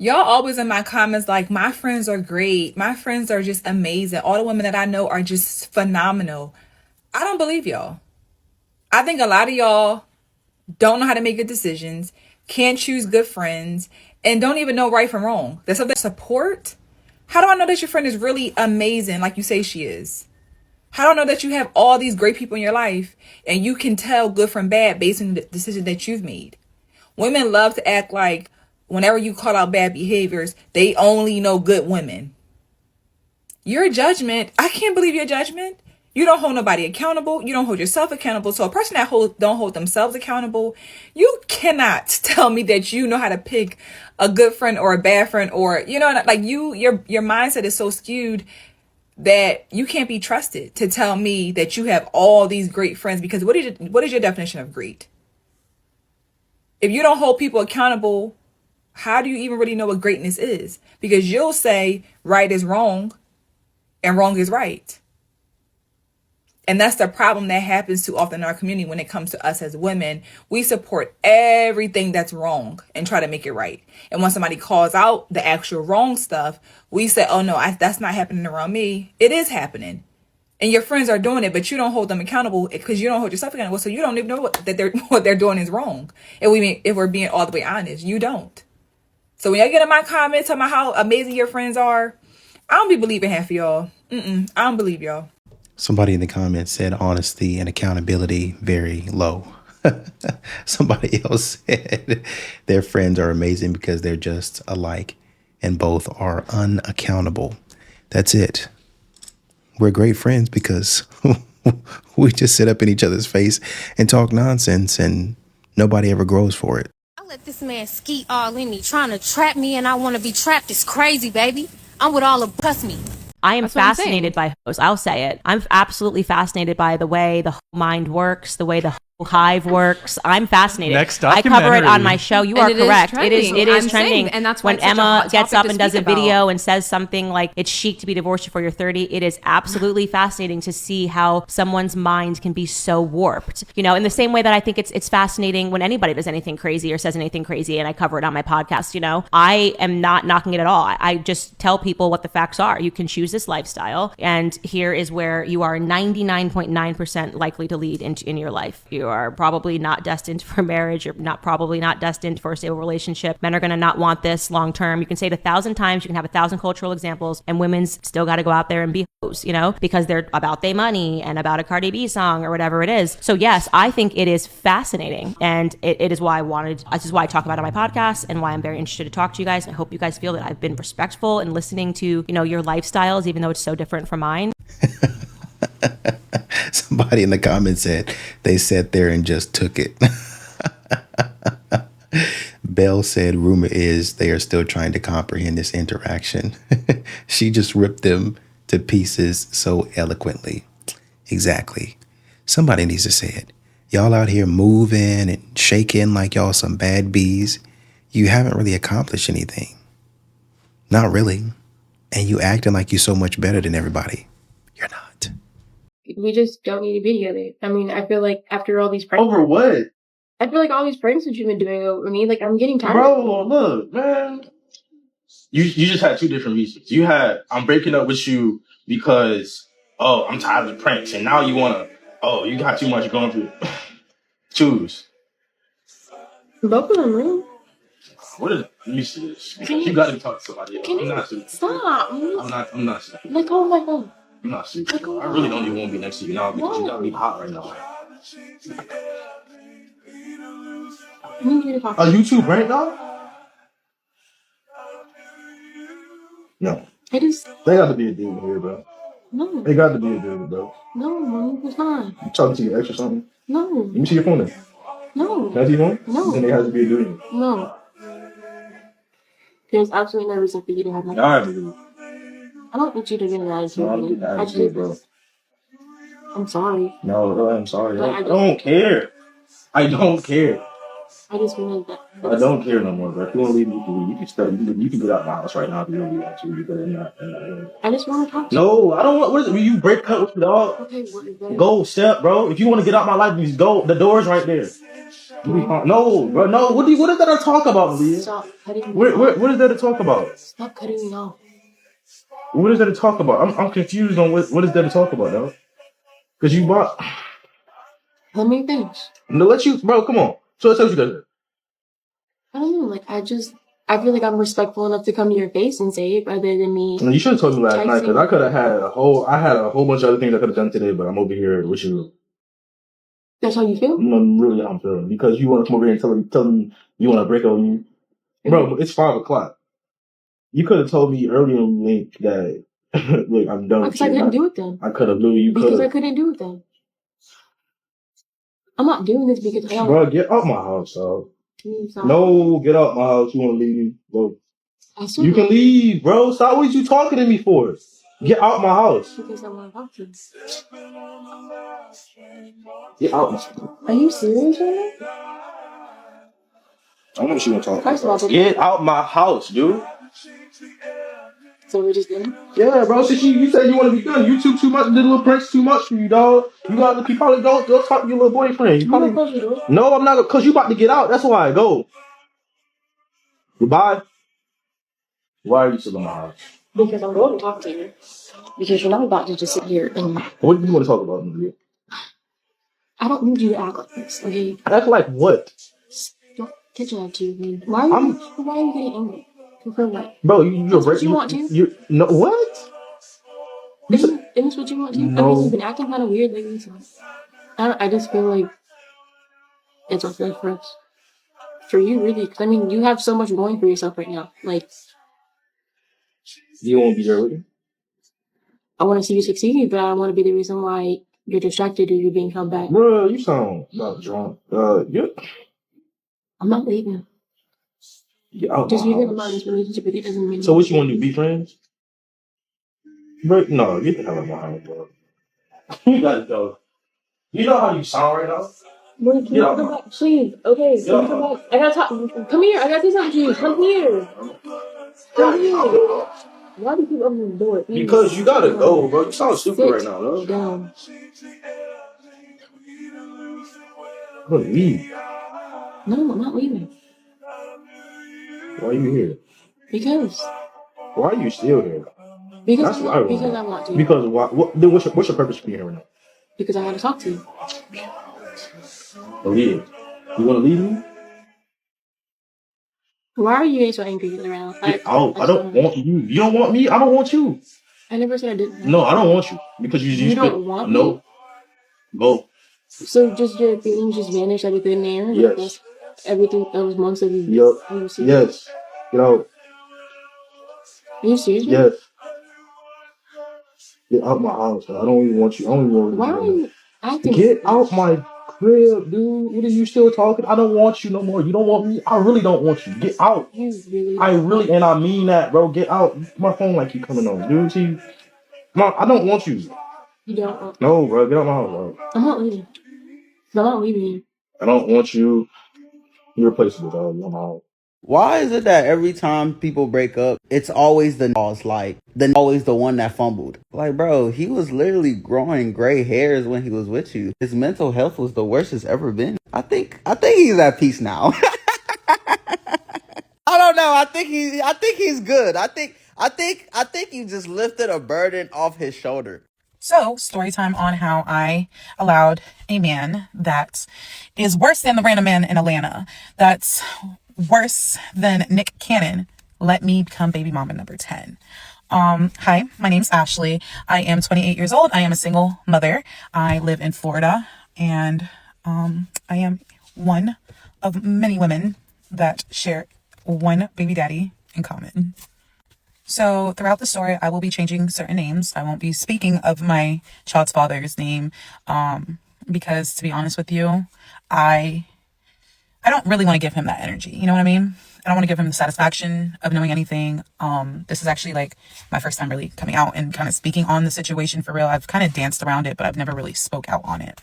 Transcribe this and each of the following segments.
Y'all always in my comments like, my friends are great. My friends are just amazing. All the women that I know are just phenomenal. I don't believe y'all. I think a lot of y'all don't know how to make good decisions, can't choose good friends, and don't even know right from wrong. There's something support. How do I know that your friend is really amazing like you say she is? How do I know that you have all these great people in your life and you can tell good from bad based on the decision that you've made? Women love to act like whenever you call out bad behaviors, they only know good women. Your judgment, I can't believe your judgment. You don't hold nobody accountable. You don't hold yourself accountable. So a person that don't hold themselves accountable, you cannot tell me that you know how to pick a good friend or a bad friend, or like your mindset is so skewed that you can't be trusted to tell me that you have all these great friends, because what is your definition of great? If you don't hold people accountable, how do you even really know what greatness is? Because you'll say right is wrong and wrong is right. And that's the problem that happens too often in our community when it comes to us as women. We support everything that's wrong and try to make it right. And when somebody calls out the actual wrong stuff, we say, oh no, that's not happening around me. It is happening. And your friends are doing it, but you don't hold them accountable because you don't hold yourself accountable. So you don't even know what they're doing is wrong. If we're being all the way honest, you don't. So when y'all get in my comments talking about how amazing your friends are, I don't be believing half of y'all. I don't believe y'all. Somebody in the comments said honesty and accountability very low. Somebody else said their friends are amazing because they're just alike and both are unaccountable. That's it. We're great friends because we just sit up in each other's face and talk nonsense and nobody ever grows for it. I let this man ski all in me, trying to trap me, and I want to be trapped. It's crazy, baby. I'm with all the trust me. I am fascinated by hoes. I'll say it. I'm absolutely fascinated by the way the mind works, the way the hive works. I'm fascinated. Next I documentary. cover it on my show. You And are correct. It is I'm trending. saying, and that's why when it's such a Emma hot gets topic up to and does a speak about. video and says something like it's chic to be divorced before you're 30. It is absolutely fascinating to see how someone's mind can be so warped. You know, in the same way that I think it's fascinating when anybody does anything crazy or says anything crazy, and I cover it on my podcast. You know, I am not knocking it at all. I just tell people what the facts are. You can choose this lifestyle, and here is where you are 99.9% likely to lead in your life. You are probably not destined for marriage. You're probably not destined for a stable relationship. Men are going to not want this long term. You can say it 1,000 times. You can have 1,000 cultural examples, and women's still got to go out there and be hoes, you know, because they're about their money and about a Cardi B song or whatever it is. So yes, I think it is fascinating, and it is why this is why I talk about it on my podcast and why I'm very interested to talk to you guys. I hope you guys feel that I've been respectful in listening to, your lifestyles, even though it's so different from mine. Somebody in the comments said they sat there and just took it. Belle said, rumor is they are still trying to comprehend this interaction. She just ripped them to pieces so eloquently. Exactly. Somebody needs to say it. Y'all out here moving and shaking like y'all some bad bees. You haven't really accomplished anything. Not really. And you acting like you're so much better than everybody. You're not. We just don't need to be together. I mean, I feel like after all these pranks. Over what? I feel like all these pranks that you've been doing over me, like, I'm getting tired. Bro, look, man. You just had two different reasons. You had, I'm breaking up with you because, I'm tired of the pranks. And now you want to, you got too much going through. Choose. Both of them, really? What is, let me see this. You got to talk to somebody else. I'm not serious. Stop. I'm not serious. Let go of my phone. I'm not serious. I really don't even want to be next to you now because you got to be hot right now. You need to talk. Are you two brain dog? No. It is. They got to be a dude here, bro. No. They got to be a dude, bro. No, Mom, it's not. You talking to your ex or something? No. Let me see your phone then. No. Can I see your phone? No. Then there has to be a dude. No. There's absolutely no reason for you to have my. All right, dude. I don't want you to get an attitude. No, I don't get an attitude, bro. I'm sorry. No, I'm sorry. But I don't care. I don't care. I just wanted that. I don't care no more, bro. If you want to leave me, you can stay. You can get out of my house right now if you don't want to. Because I'm not. I just want to talk to you. No, I don't want. What is it? Will you break up with the dog? Okay, what is that? Go step, bro. If you want to get out my life, just go. The door's right there. No, bro, no. What is that to talk about, Leah? Stop cutting me What, off. what is that to talk about? Stop cutting me off. What is that to talk about? I'm confused on what is that to talk about, though. Because you bought. Let me finish. No, let you, bro. Come on. So let's what you guys. I don't know. Like, I feel like I'm respectful enough to come to your face and say it rather than me. You should have told me last night because texting. I could have had I had a whole bunch of other things I could have done today, but I'm over here with you. That's how you feel? I'm really how I'm feeling because you want to come over here and tell me you want to break up with me, bro. It's 5:00. You could have told me earlier in the week that look, I'm done. Because I couldn't do it then. I could have literally. You Because I could. couldn't do it then. I'm not doing this because I don't. Bro, get out my house, dog. Stop. No, get out my house. You want to leave? Bro. I still You can don't. leave, bro. Stop. What are you talking to me for? Get out my house. Because I want to talk to you. Get out my house. Are you serious right now? I don't know what you want to talk First of all, about. Get out my house, dude. so we're just done. Yeah, bro. Since you said you want to be done, you too much. Did little pranks too much for you, dog. You probably go talk to your little boyfriend. You I'm not probably close the door. no. I'm not because you about to get out. That's why I go. Goodbye. Why are you still in my house? Because I'm going to talk to you. Because you're not about to just sit here and What do you want to talk about, Maria? I don't need you to act like this, okay? Act like what? Don't get your attitude. Why are you getting angry? For what? Bro, you're That's what you want to? You no what? Isn't this what you want to? I No. mean, you've been acting kind of weird lately, so I just feel like it's unfair for us. For you, really. Because, I mean, you have so much going for yourself right now. Like, You won't be there with me. I want to see you succeed, but I don't want to be the reason why you're distracted or you're being held back. Bro, you sound about drunk. I'm not leaving. Get out Just my because I'm house. not in this relationship with you doesn't mean. So what you want to do? Be friends? Bro, no, get the hell out of my house, bro. You gotta go. You know how you sound right now? Wait, can you come back? Please. Okay, can you come back? I gotta talk. Come here. I gotta say something to you. Come here. Come here. Why do you keep opening the door? Please. Because you gotta go, bro. You sound stupid right now, Sit bro. down. Bro, leave. No, I'm not leaving. Why are you here? Because. Why are you still here? Because That's what I want. because I want to. Because why? Then what's your purpose for being here right now? Because I want to talk to you. Leave. You want to leave me? Why are you getting so angry around? Get out. I don't want you. You don't want me. I don't want you. I never said I didn't. No, I don't want you because You don't want me? No. Go. So just your feelings just vanished out of thin air? Yes. That's everything that was months of you. Yup. Are you serious? Yes. Get out. Are you serious? Yes. Get out my house. I don't even want you. I don't even want you. Why are you acting? Get out my crib, dude. What are you still talking? I don't want you no more. You don't want me. I really don't want you. Get out. You really? I really, and I mean that, bro. Get out. My phone like keep coming on, dude. See, Mom, I don't want you. You don't want. No, bro. Get out my house, bro. I'm not leaving. I'm not leaving you. I don't want you. You're replaceable, dog. You're my house. Why is it that every time people break up, it's always always the one that fumbled? Like, bro, he was literally growing gray hairs when he was with you. His mental health was the worst it's ever been. I think he's at peace now. I don't know. I think he's good. I think you just lifted a burden off his shoulder. So, story time on how I allowed a man that is worse than the random man in Atlanta, that's worse than Nick Cannon, let me become baby mama number 10. Hi, my name's Ashley. I am 28 years old. I am a single mother. I live in Florida, and I am one of many women that share one baby daddy in common. So throughout the story, I will be changing certain names. I won't be speaking of my child's father's name, because to be honest with you, I don't really want to give him that energy. You know what I mean? I don't want to give him the satisfaction of knowing anything. This is actually like my first time really coming out and kind of speaking on the situation for real. I've kind of danced around it, but I've never really spoke out on it.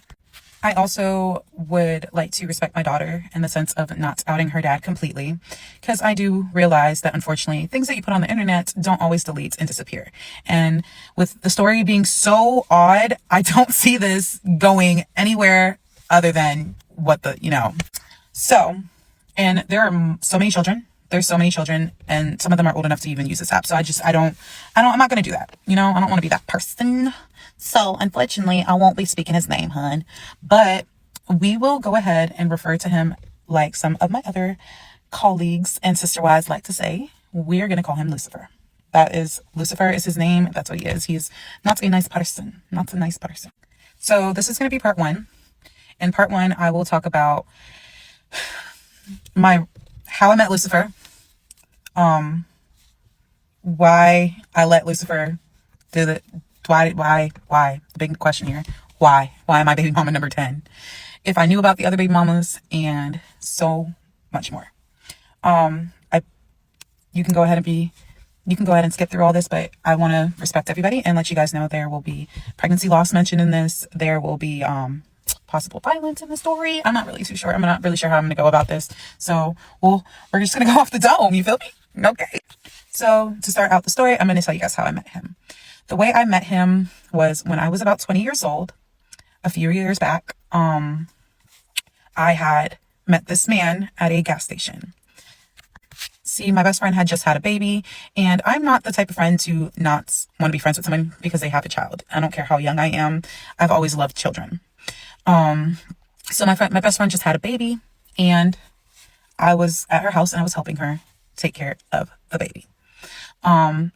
I also would like to respect my daughter in the sense of not outing her dad completely, because I do realize that unfortunately things that you put on the internet don't always delete and disappear. And with the story being so odd, I don't see this going anywhere other than what the, So, and there are so many children. There's so many children, and some of them are old enough to even use this app. So I'm not going to do that. You know, I don't want to be that person. So unfortunately, I won't be speaking his name, hun. But we will go ahead and refer to him like some of my other colleagues and sister wives like to say. We're going to call him Lucifer. Lucifer is his name. That's what he is. He's not a nice person. Not a nice person. So this is going to be part 1. In part 1, I will talk about how I met Lucifer, why I let Lucifer do the, why, the big question here, why am I baby mama number 10? If I knew about the other baby mamas, and so much more. You can go ahead and skip through all this, but I want to respect everybody and let you guys know there will be pregnancy loss mentioned in this. There will be, possible violence in the story. I'm not really too sure. I'm not really sure how I'm going to go about this. So, we're just going to go off the dome. You feel me? Okay. So, to start out the story, I'm going to tell you guys how I met him. The way I met him was when I was about 20 years old, a few years back. I had met this man at a gas station. See, my best friend had just had a baby, and I'm not the type of friend to not want to be friends with someone because they have a child. I don't care how young I am. I've always loved children. So my best friend just had a baby, and I was at her house and I was helping her take care of the baby.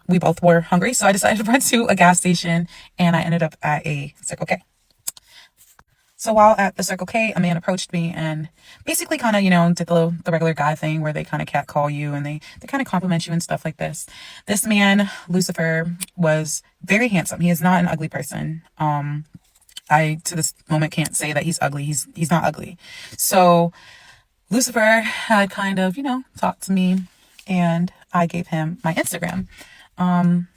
We both were hungry, so I decided to run to a gas station, and I ended up at a Circle K. So while at the Circle K, a man approached me and basically kind of, did the regular guy thing where they kind of catcall you and they kind of compliment you and stuff like this. This man, Lucifer, was very handsome. He is not an ugly person. I, to this moment, can't say that he's ugly. He's not ugly. So Lucifer had kind of, talked to me, and I gave him my Instagram. And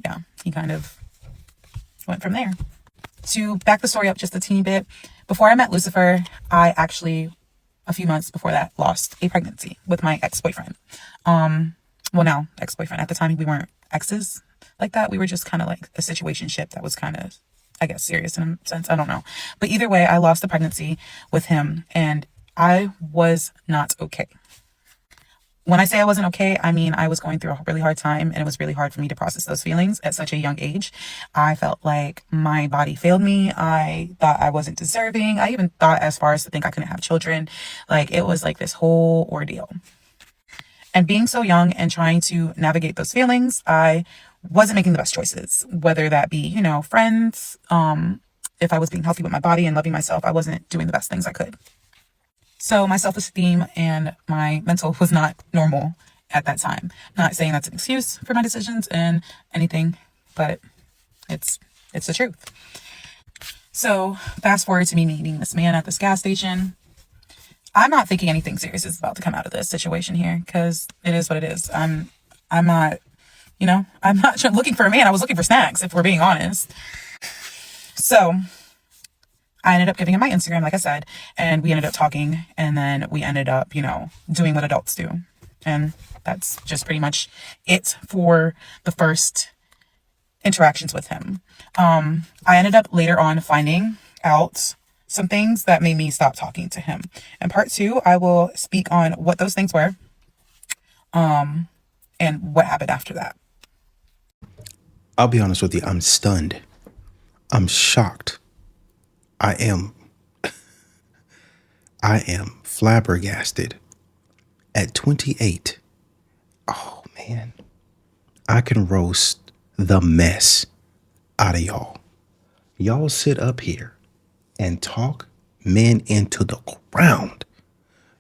yeah, he kind of went from there. To back the story up just a teeny bit, before I met Lucifer, I actually, a few months before that, lost a pregnancy with my ex-boyfriend. Now ex-boyfriend. At the time, we weren't exes like that. We were just kind of like a situationship that was kind of, I guess, serious in a sense. I don't know. But either way, I lost the pregnancy with him, and I was not okay. When I say I wasn't okay, I mean I was going through a really hard time, and it was really hard for me to process those feelings at such a young age. I felt like my body failed me. I thought I wasn't deserving. I even thought as far as to think I couldn't have children. Like, it was like this whole ordeal. And being so young and trying to navigate those feelings, I wasn't making the best choices, whether that be, friends. If I was being healthy with my body and loving myself, I wasn't doing the best things I could. So my self-esteem and my mental was not normal at that time. Not saying that's an excuse for my decisions and anything, but it's the truth. So fast forward to me meeting this man at this gas station. I'm not thinking anything serious is about to come out of this situation here, because it is what it is. I'm not, I'm not looking for a man. I was looking for snacks, if we're being honest. So I ended up giving him my Instagram, like I said, and we ended up talking, and then we ended up, doing what adults do. And that's just pretty much it for the first interactions with him. I ended up later on finding out some things that made me stop talking to him. In part 2, I will speak on what those things were, and what happened after that. I'll be honest with you. I'm stunned. I'm shocked. I am flabbergasted. At 28, oh man, I can roast the mess out of y'all. Y'all sit up here and talk men into the ground.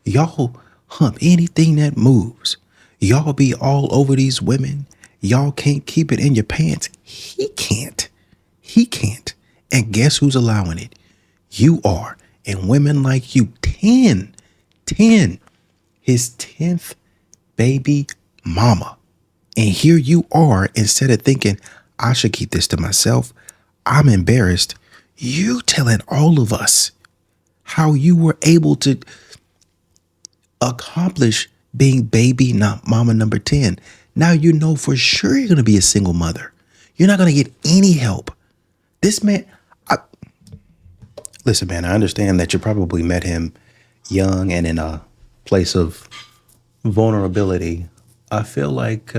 Y'all hump anything that moves. Y'all be all over these women. Y'all can't keep it in your pants. He can't. And guess who's allowing it? You are. And women like you. 10. His 10th baby mama. And here you are, instead of thinking, I should keep this to myself, I'm embarrassed. You telling all of us how you were able to accomplish being baby mama number 10. Now you know for sure you're going to be a single mother. You're not going to get any help. This man, listen, man, I understand that you probably met him, young and in a place of vulnerability, I feel like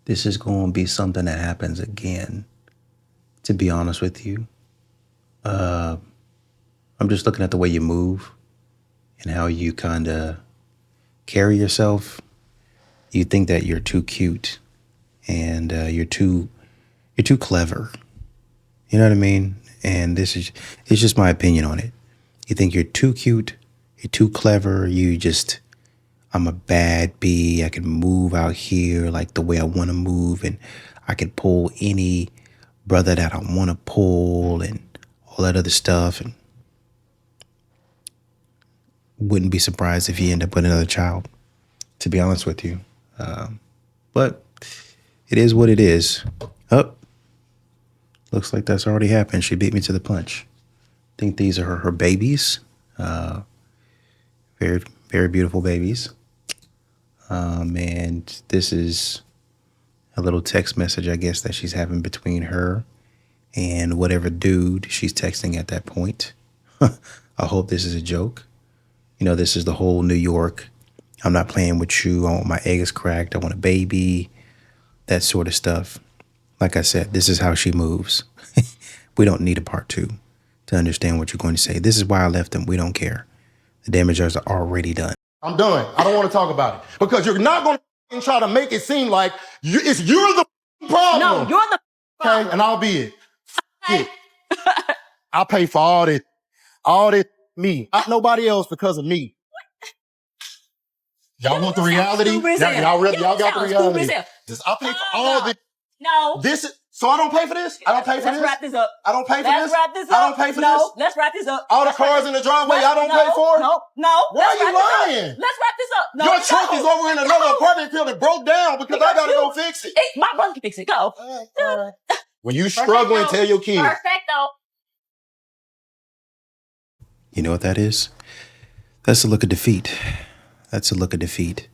this is going to be something that happens again, to be honest with you. I'm just looking at the way you move and how you kind of carry yourself. You think that you're too cute and you're too clever. You know what I mean? And it's just my opinion on it. You think you're too cute, you're too clever, I'm a bad bee. I can move out here like the way I want to move, and I can pull any brother that I want to pull and all that other stuff. And wouldn't be surprised if you end up with another child, to be honest with you. But it is what it is. Oh, looks like that's already happened. She beat me to the punch. I think these are her babies. Very, very beautiful babies. And this is a little text message, I guess, that she's having between her and whatever dude she's texting at that point. I hope this is a joke. You know, this is the whole New York, I'm not playing with you, I want my eggs cracked, I want a baby, that sort of stuff. Like I said, this is how she moves. We don't need a part two to understand what you're going to say. This is why I left them. We don't care. The damages are already done. I'm done. I don't want to talk about it because you're not going to try to make it seem like you're the problem. No, you're the problem. Okay, and I'll be it. It. I'll pay for all this, me, not nobody else because of me. Y'all want the reality? Y'all got the reality. I'll pay for all this. No. So I don't pay for this? I don't pay for this? Let's wrap this up. I don't pay for Let's this? wrap this up. I don't pay for no, this? let's wrap this up. All the cars in the driveway y'all don't pay for? No. Why are you lying? Let's wrap this up. No, your truck is over in another apartment building broke down because I gotta go fix it. My brother can fix it. Go. When you struggling, tell your kids. Perfecto. You know what that is? That's a look of defeat. That's a look of defeat.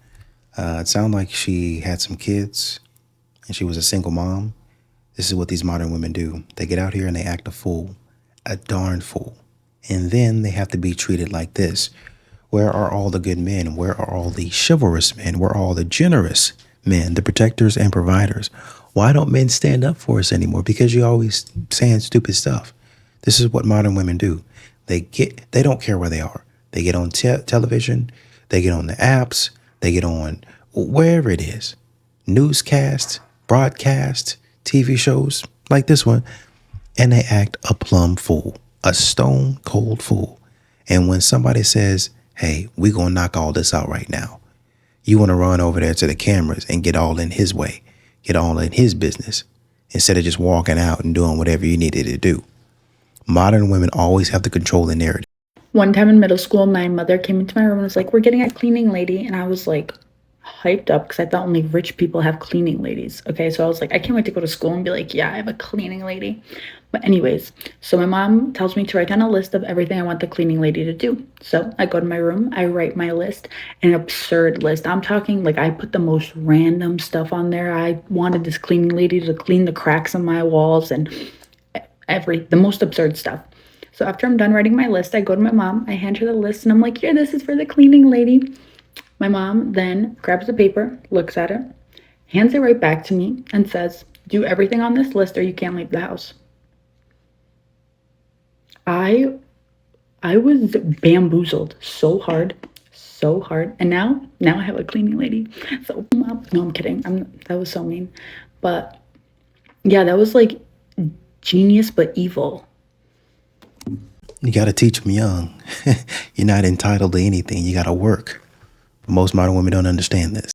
It sounded like she had some kids and she was a single mom. This is what these modern women do. They get out here and they act a fool, a darn fool. And then they have to be treated like this. Where are all the good men? Where are all the chivalrous men? Where are all the generous men, the protectors and providers? Why don't men stand up for us anymore? Because you're always saying stupid stuff. This is what modern women do. They don't care where they are. They get on television, they get on the apps, they get on wherever it is. Newscasts, broadcasts, TV shows like this one, and they act a plumb fool, a stone cold fool. And when somebody says, hey, we're going to knock all this out right now, you want to run over there to the cameras and get all in his way, get all in his business, instead of just walking out and doing whatever you needed to do. Modern women always have to control the narrative. One time in middle school, my mother came into my room and was like, we're getting a cleaning lady. And I was like hyped up because I thought only rich people have cleaning ladies. Okay, so I was like, I can't wait to go to school and be like, yeah, I have a cleaning lady. But anyways, so my mom tells me to write down a list of everything I want the cleaning lady to do. So I go to my room, I write my list, an absurd list. I'm talking like I put the most random stuff on there. I wanted this cleaning lady to clean the cracks on my walls and the most absurd stuff. So after I'm done writing my list, I go to my mom, I hand her the list, and I'm like, here, this is for the cleaning lady. My mom then grabs the paper, looks at it, hands it right back to me, and says, do everything on this list or you can't leave the house. I was bamboozled so hard. And now I have a cleaning lady. So, Mom, no, I'm kidding. That was so mean. But yeah, that was like genius but evil. You got to teach them young. You're not entitled to anything. You got to work. Most modern women don't understand this.